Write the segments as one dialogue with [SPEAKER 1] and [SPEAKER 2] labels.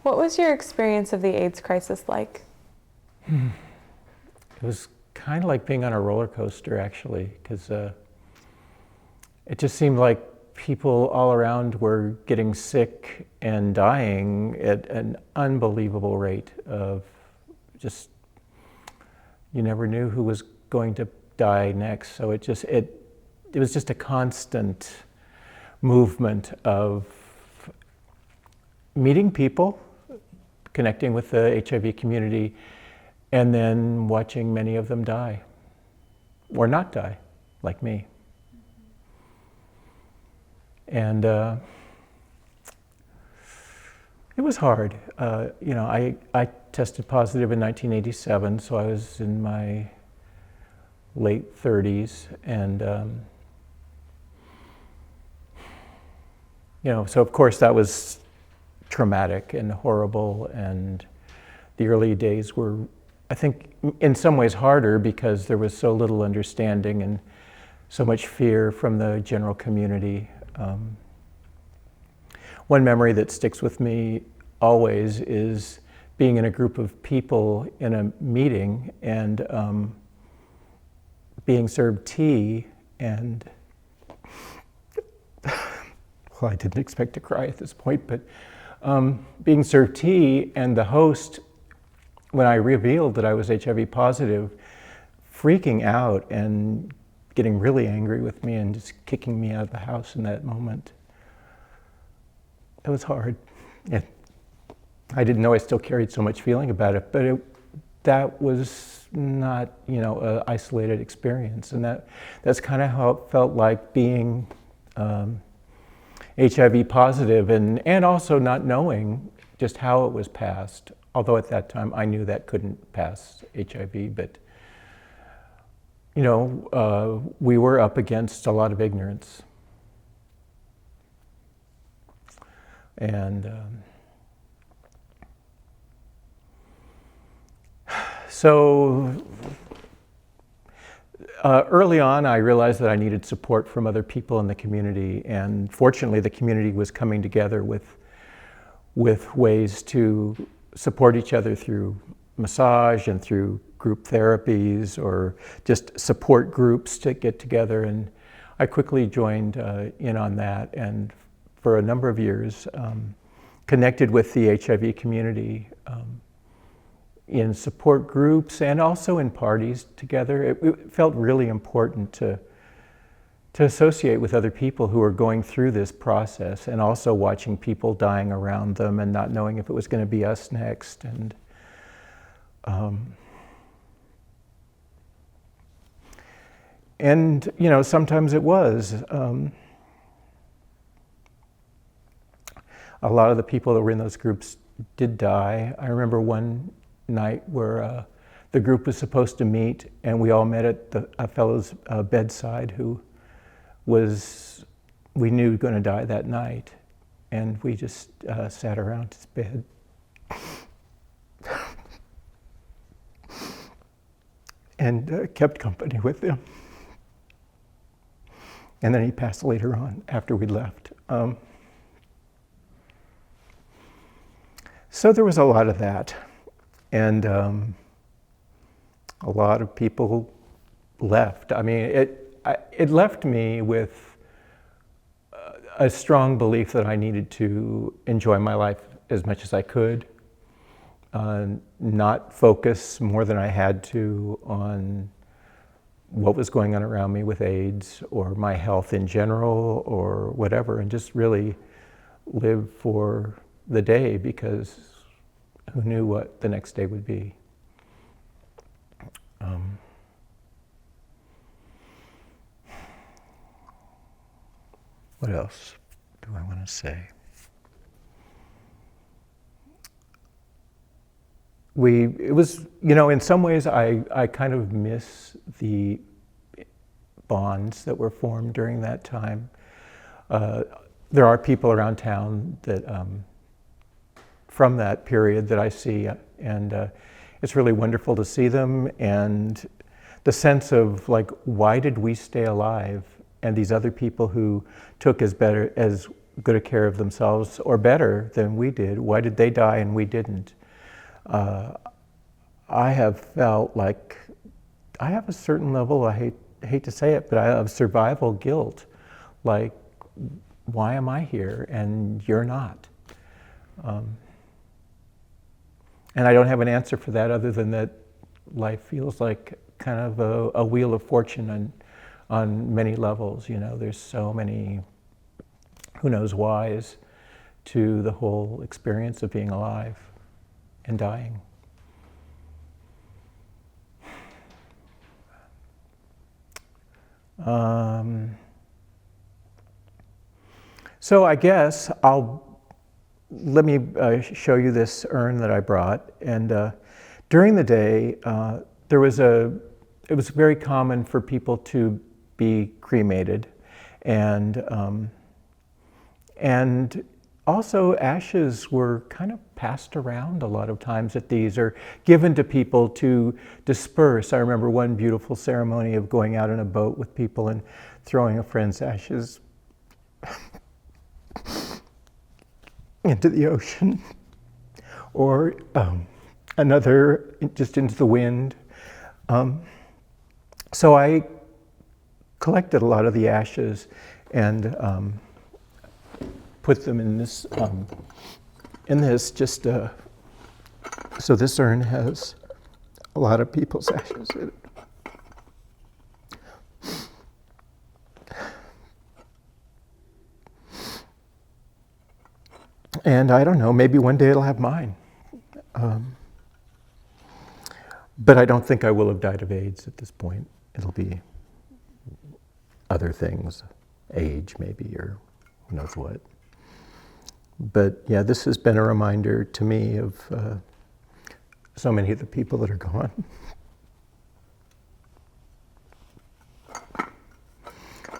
[SPEAKER 1] What was your experience of the AIDS crisis like?
[SPEAKER 2] It was kind of like being on a roller coaster, actually, because it just seemed like people all around were getting sick and dying at an unbelievable rate of just, you never knew who was going to die next. So it was just a constant movement of meeting people, connecting with the HIV community, and then watching many of them die, or not die, like me. And it was hard. I tested positive in 1987, so I was in my late 30s, and so of course that was traumatic and horrible, and the early days were, I think, in some ways harder because there was so little understanding and so much fear from the general community. One memory that sticks with me always is being in a group of people in a meeting and being served tea, and well, I didn't expect to cry at this point, but being served tea, and the host, when I revealed that I was HIV positive, freaking out and getting really angry with me and just kicking me out of the house in that moment. It was hard. I didn't know I still carried so much feeling about it, but that was not, an isolated experience, and that's kind of how it felt like being HIV positive, and also not knowing just how it was passed. Although at that time I knew that couldn't pass HIV, but we were up against a lot of ignorance. And so early on, I realized that I needed support from other people in the community, and fortunately the community was coming together with ways to support each other through massage and through group therapies, or just support groups to get together. And I quickly joined in on that, and for a number of years connected with the HIV community in support groups and also in parties together. It felt really important to associate with other people who are going through this process, and also watching people dying around them and not knowing if it was going to be us next. And sometimes it was. A lot of the people that were in those groups did die. I remember one night where the group was supposed to meet, and we all met at a fellow's bedside who we knew going to die that night, and we just sat around his bed. And kept company with him. And then he passed later on after we left. So there was a lot of that, and a lot of people left. I mean, it left me with a strong belief that I needed to enjoy my life as much as I could, not focus more than I had to on what was going on around me with AIDS or my health in general or whatever, and just really live for the day, because who knew what the next day would be. What else do I want to say? It was, in some ways I kind of miss the bonds that were formed during that time. There are people around town that, from that period, that I see, and it's really wonderful to see them, and the sense of why did we stay alive? And these other people who took as good a care of themselves or better than we did? Why did they die and we didn't? I have felt like I have a certain level, I hate to say it, but I have survival guilt. Like, why am I here and you're not? And I don't have an answer for that other than that life feels like kind of a wheel of fortune on many levels. You know, there's so many who knows whys to the whole experience of being alive and dying. So I guess let me show you this urn that I brought. And during the day, it was very common for people to be cremated, and also ashes were kind of passed around a lot of times at these, or given to people to disperse. I remember one beautiful ceremony of going out in a boat with people and throwing a friend's ashes into the ocean, or another just into the wind. So I collected a lot of the ashes and put them in this just so this urn has a lot of people's ashes in it. And I don't know, maybe one day it'll have mine. But I don't think I will have died of AIDS at this point. It'll be other things, age maybe, or who knows what. But yeah, this has been a reminder to me of so many of the people that are gone.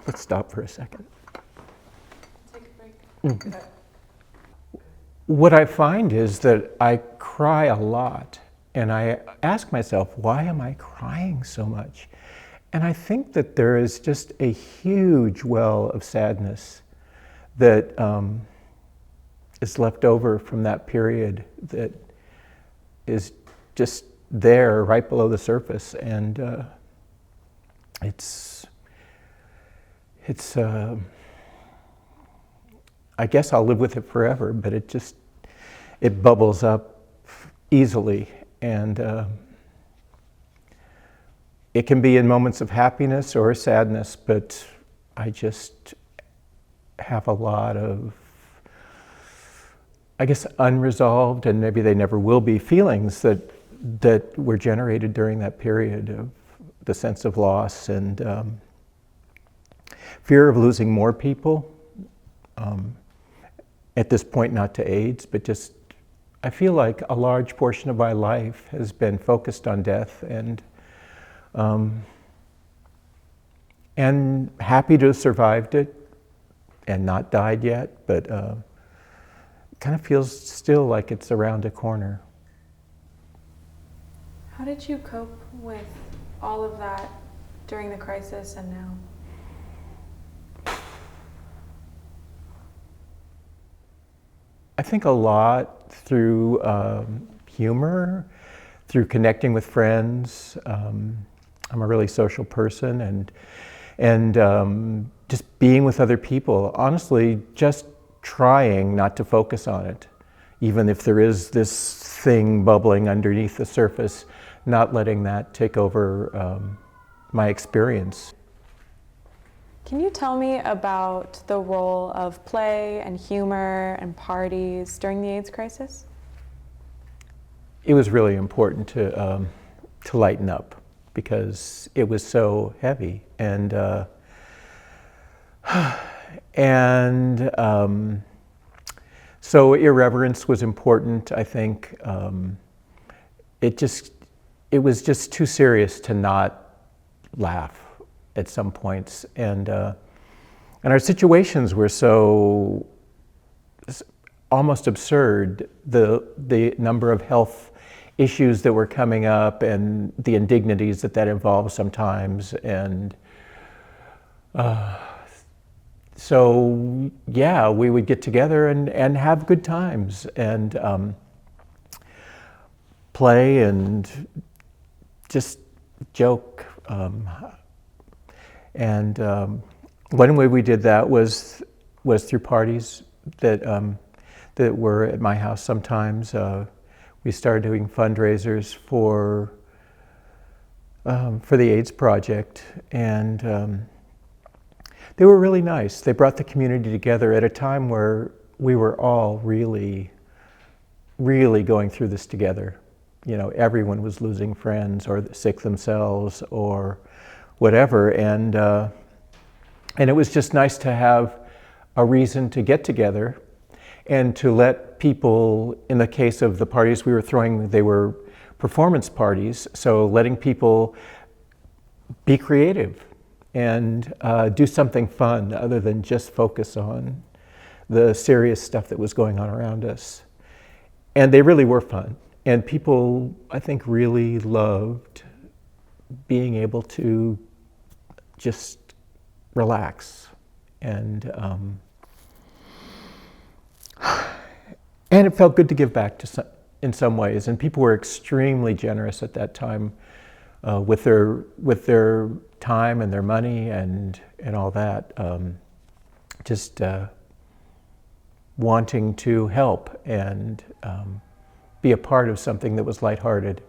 [SPEAKER 2] Let's stop for a second.
[SPEAKER 1] Take a break.
[SPEAKER 2] Okay. What I find is that I cry a lot, and I ask myself, why am I crying so much? And I think that there is just a huge well of sadness that is left over from that period that is just there right below the surface. And it's I guess I'll live with it forever, but it bubbles up easily, and it can be in moments of happiness or sadness, but I just have a lot of, I guess, unresolved, and maybe they never will be, feelings that were generated during that period of the sense of loss and fear of losing more people. At this point, not to AIDS, but just, I feel like a large portion of my life has been focused on death, and happy to have survived it and not died yet, but kind of feels still like it's around a corner.
[SPEAKER 1] How did you cope with all of that during the crisis and now?
[SPEAKER 2] I think a lot through humor, through connecting with friends. I'm a really social person, and just being with other people. Honestly, just trying not to focus on it, even if there is this thing bubbling underneath the surface, not letting that take over my experience.
[SPEAKER 1] Can you tell me about the role of play and humor and parties during the AIDS crisis?
[SPEAKER 2] It was really important to lighten up because it was so heavy, and so irreverence was important. I think it was just too serious to not laugh at some points, and our situations were so almost absurd. The number of health issues that were coming up and the indignities that involved sometimes, and so yeah, we would get together and have good times and play and just joke. And one way we did that was through parties that were at my house sometimes. We started doing fundraisers for the AIDS Project, and they were really nice. They brought the community together at a time where we were all really, really going through this together. You know, everyone was losing friends or sick themselves or whatever, and it was just nice to have a reason to get together and to let people, in the case of the parties we were throwing, they were performance parties, so letting people be creative and do something fun other than just focus on the serious stuff that was going on around us. And they really were fun. And people, I think, really loved being able to just relax. And it felt good to give back in some ways. And people were extremely generous at that time with their time and their money and all that. Just wanting to help and be a part of something that was lighthearted.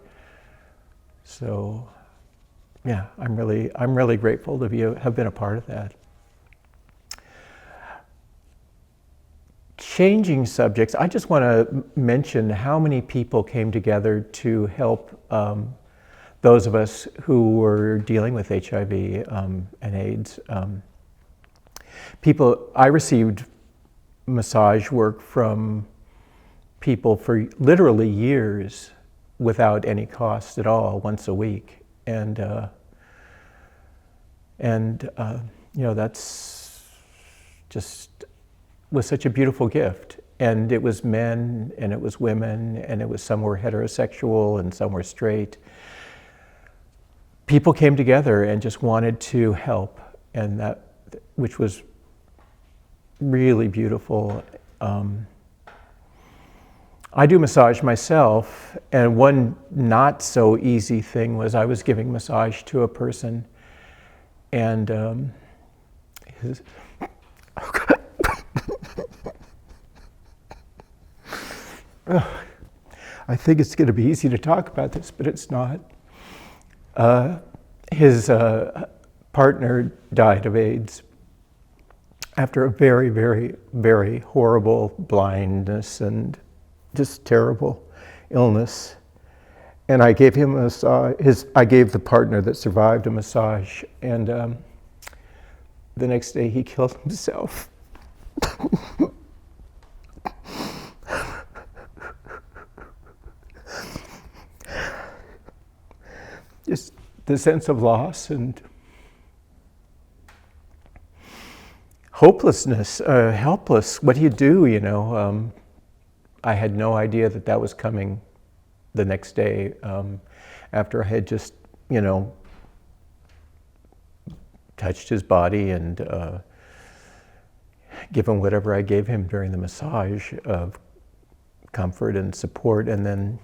[SPEAKER 2] So, yeah, I'm really grateful to have been a part of that. Changing subjects, I just want to mention how many people came together to help those of us who were dealing with HIV and AIDS. I received massage work from people for literally years without any cost at all, once a week. And you know, that's just was such a beautiful gift. And it was men and it was women and it was some were heterosexual and some were straight. People came together and just wanted to help, and that, which was really beautiful. I do massage myself, and one not so easy thing was I was giving massage to a person, and I think it's going to be easy to talk about this, but it's not. His partner died of AIDS after a very, very, very horrible blindness and just terrible illness. And I gave him a massage. I gave the partner that survived a massage, and the next day he killed himself. Just the sense of loss and hopelessness, helpless. What do you do, you know? I had no idea that was coming the next day after I had just, you know, touched his body and given whatever I gave him during the massage of comfort and support, and then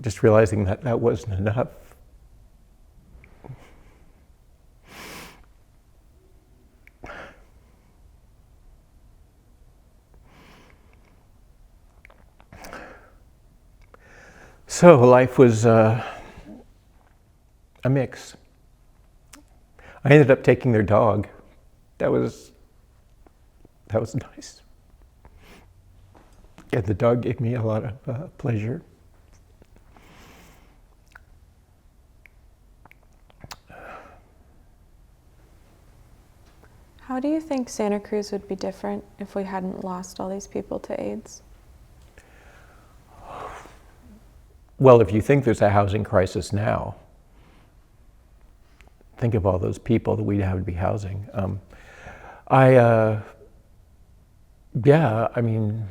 [SPEAKER 2] just realizing that that wasn't enough. So life was a mix. I ended up taking their dog. That was nice. And the dog gave me a lot of pleasure.
[SPEAKER 1] How do you think Santa Cruz would be different if we hadn't lost all these people to AIDS?
[SPEAKER 2] Well, if you think there's a housing crisis now, think of all those people that we'd have to be housing. Yeah, I mean,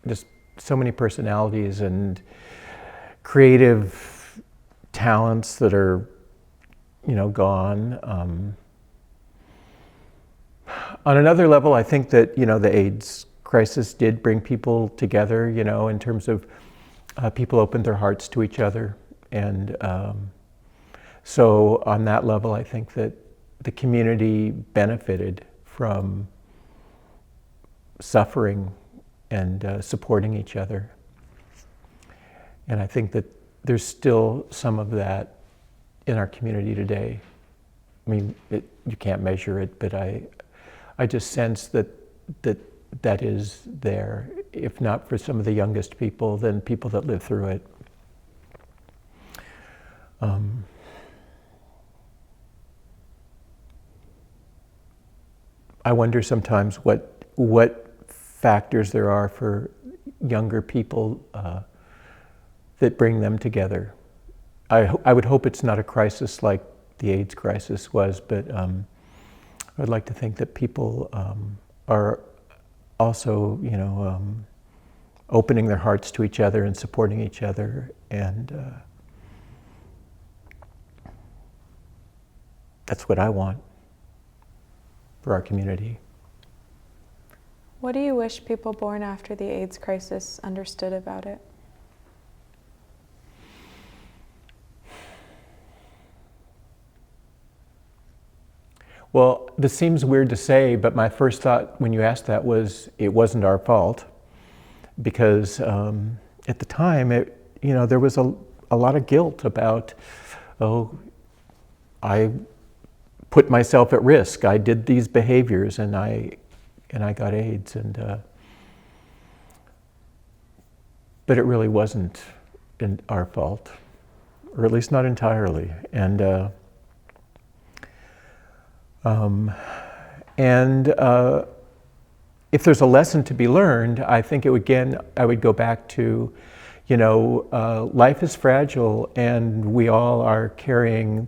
[SPEAKER 2] just so many personalities and creative talents that are, you know, gone. On another level, I think that, the AIDS crisis did bring people together, in terms of people opened their hearts to each other. And so on that level, I think that the community benefited from suffering and supporting each other. And I think that there's still some of that in our community today. I mean, you can't measure it, but I just sense that is there. If not for some of the youngest people, then people that live through it. I wonder sometimes what factors there are for younger people that bring them together. I would hope it's not a crisis like the AIDS crisis was, but I'd like to think that people are also, opening their hearts to each other and supporting each other, and that's what I want for our community.
[SPEAKER 1] What do you wish people born after the AIDS crisis understood about it?
[SPEAKER 2] Well, this seems weird to say, but my first thought when you asked that was it wasn't our fault, because at the time, there was a lot of guilt about, I put myself at risk. I did these behaviors, and I got AIDS, but it really wasn't our fault, or at least not entirely. And if there's a lesson to be learned, I think I would go back to, life is fragile, and we all are carrying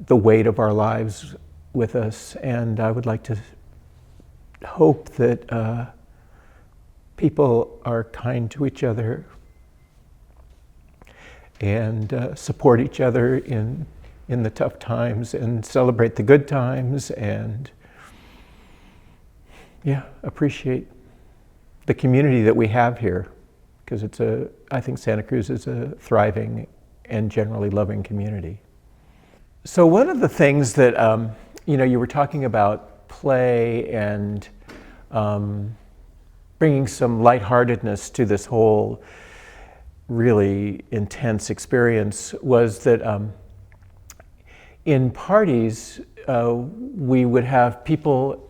[SPEAKER 2] the weight of our lives with us. And I would like to hope that people are kind to each other and support each other in the tough times and celebrate the good times, and appreciate the community that we have here, because I think Santa Cruz is a thriving and generally loving community. So one of the things that, you were talking about play and bringing some lightheartedness to this whole really intense experience was that in parties, we would have people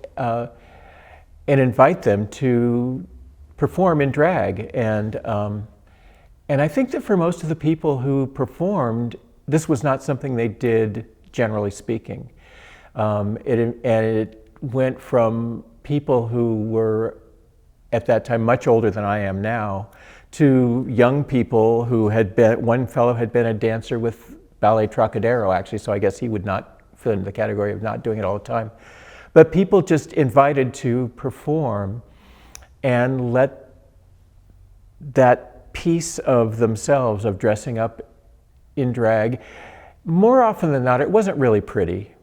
[SPEAKER 2] and invite them to perform in drag. And I think that for most of the people who performed, this was not something they did, generally speaking. It went from people who were, at that time, much older than I am now, to young people who one fellow had been a dancer with Ballet Trocadero, actually, so I guess he would not fit into the category of not doing it all the time. But people just invited to perform and let that piece of themselves, of dressing up in drag, more often than not, it wasn't really pretty.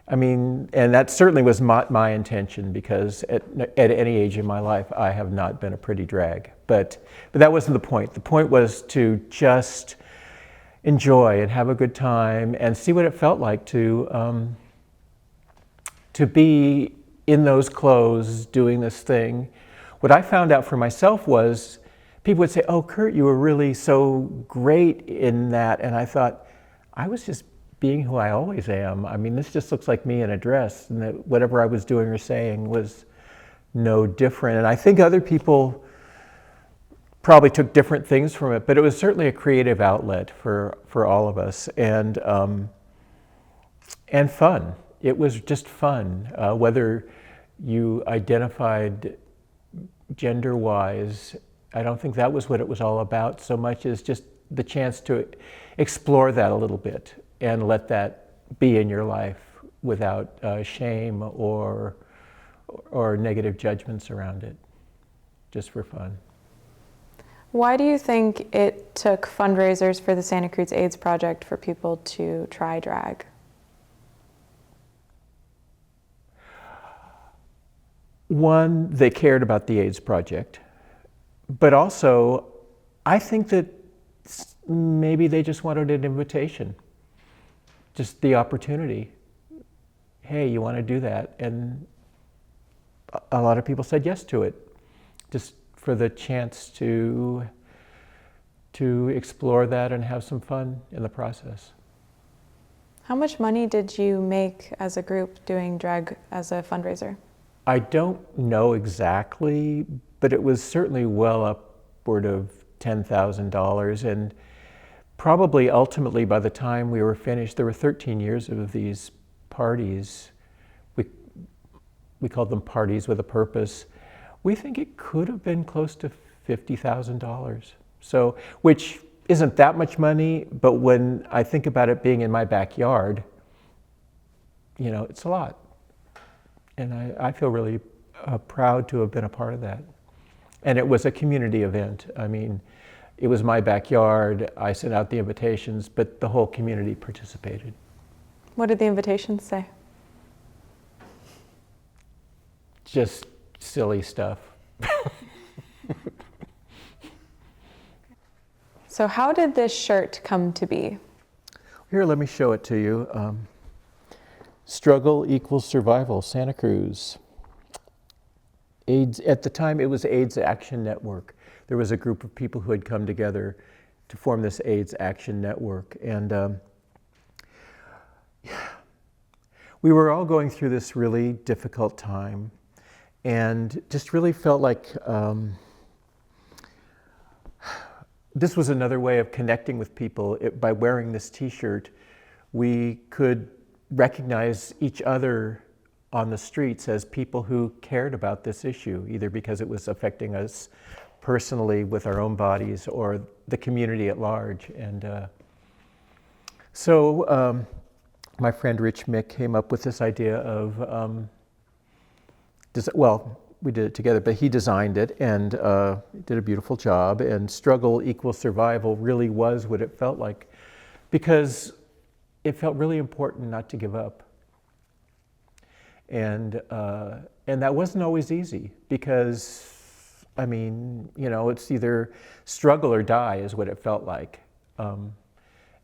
[SPEAKER 2] I mean, and that certainly was my intention, because at any age in my life, I have not been a pretty drag. But that wasn't the point. The point was to just enjoy and have a good time and see what it felt like to be in those clothes doing this thing. What I found out for myself was people would say, "Oh, Curt, you were really so great in that." And I thought, I was just being who I always am. I mean, this just looks like me in a dress, and that whatever I was doing or saying was no different. And I think other people probably took different things from it, but it was certainly a creative outlet for all of us, and fun. It was just fun, whether you identified gender-wise. I don't think that was what it was all about so much as just the chance to explore that a little bit and let that be in your life without shame or negative judgments around it, just for fun.
[SPEAKER 1] Why do you think it took fundraisers for the Santa Cruz AIDS Project for people to try drag?
[SPEAKER 2] One, they cared about the AIDS project, but also I think that maybe they just wanted an invitation, just the opportunity. Hey, you want to do that? And a lot of people said yes to it, just for the chance to explore that and have some fun in the process.
[SPEAKER 1] How much money did you make as a group doing drag as a fundraiser?
[SPEAKER 2] I don't know exactly, but it was certainly well upward of $10,000, and probably ultimately by the time we were finished, there were 13 years of these parties. We called them parties with a purpose. We think it could have been close to $50,000. So, which isn't that much money, but when I think about it being in my backyard, you know, it's a lot. And I feel really proud to have been a part of that. And it was a community event. I mean, it was my backyard. I sent out the invitations, but the whole community participated.
[SPEAKER 1] What did the invitations say?
[SPEAKER 2] Just silly stuff.
[SPEAKER 1] So how did this shirt come to be?
[SPEAKER 2] Here, let me show it to you. Struggle equals survival, Santa Cruz. AIDS, at the time it was AIDS Action Network. There was a group of people who had come together to form this AIDS Action Network. And we were all going through this really difficult time and just really felt like this was another way of connecting with people. By wearing this t-shirt, we could recognize each other on the streets as people who cared about this issue, either because it was affecting us personally with our own bodies or the community at large. And so my friend Rich Mick came up with this idea of, well, we did it together, but he designed it and did a beautiful job. And struggle equals survival really was what it felt like, because it felt really important not to give up. And that wasn't always easy, because, I mean, you know, it's either struggle or die is what it felt like.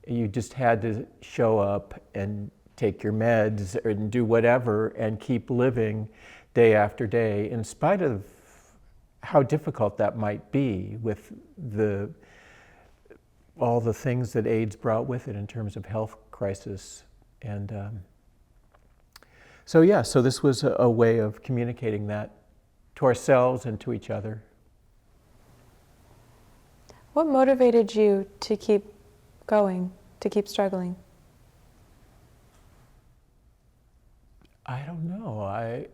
[SPEAKER 2] You just had to show up and take your meds and do whatever and keep living day after day, in spite of how difficult that might be with all the things that AIDS brought with it in terms of health crisis. And so yeah, so this was a way of communicating that to ourselves and to each other.
[SPEAKER 1] What motivated you to keep going, to keep struggling?
[SPEAKER 2] I don't know.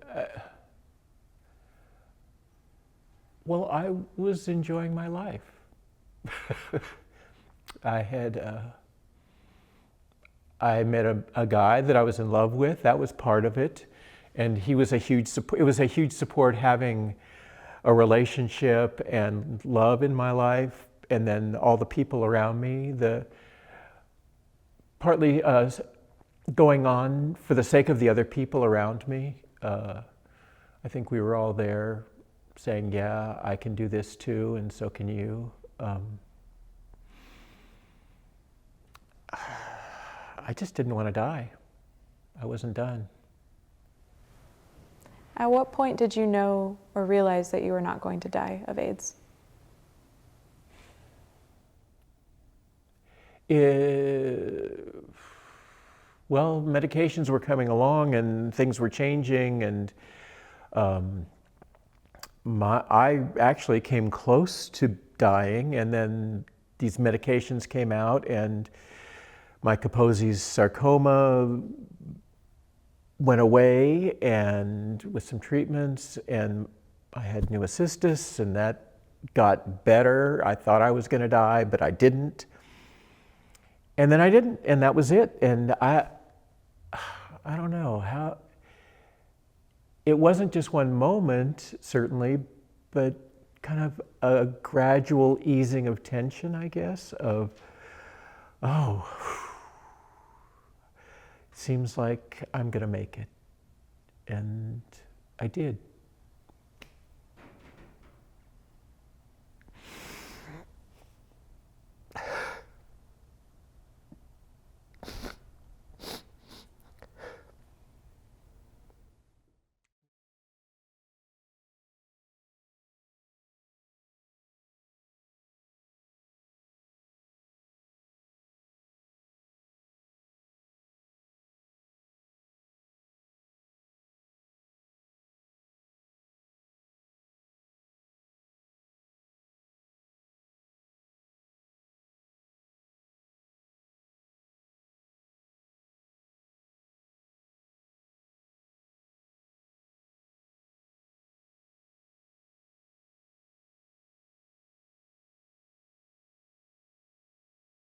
[SPEAKER 2] Well, I was enjoying my life. I met a guy that I was in love with. That was part of it, and he was a huge support. It was a huge support having a relationship and love in my life, and then all the people around me. Partly going on for the sake of the other people around me. I think we were all there saying, yeah, I can do this too, and so can you. I just didn't want to die. I wasn't done.
[SPEAKER 1] At what point did you know or realize that you were not going to die of AIDS?
[SPEAKER 2] Well, medications were coming along and things were changing, and I actually came close to dying, and then these medications came out, and my Kaposi's sarcoma went away, and with some treatments, and I had pneumocystis, and that got better. I thought I was going to die, but I didn't. And then I didn't, and that was it. And I don't know how. It wasn't just one moment, certainly, but kind of a gradual easing of tension, I guess, of, oh, seems like I'm going to make it. And I did.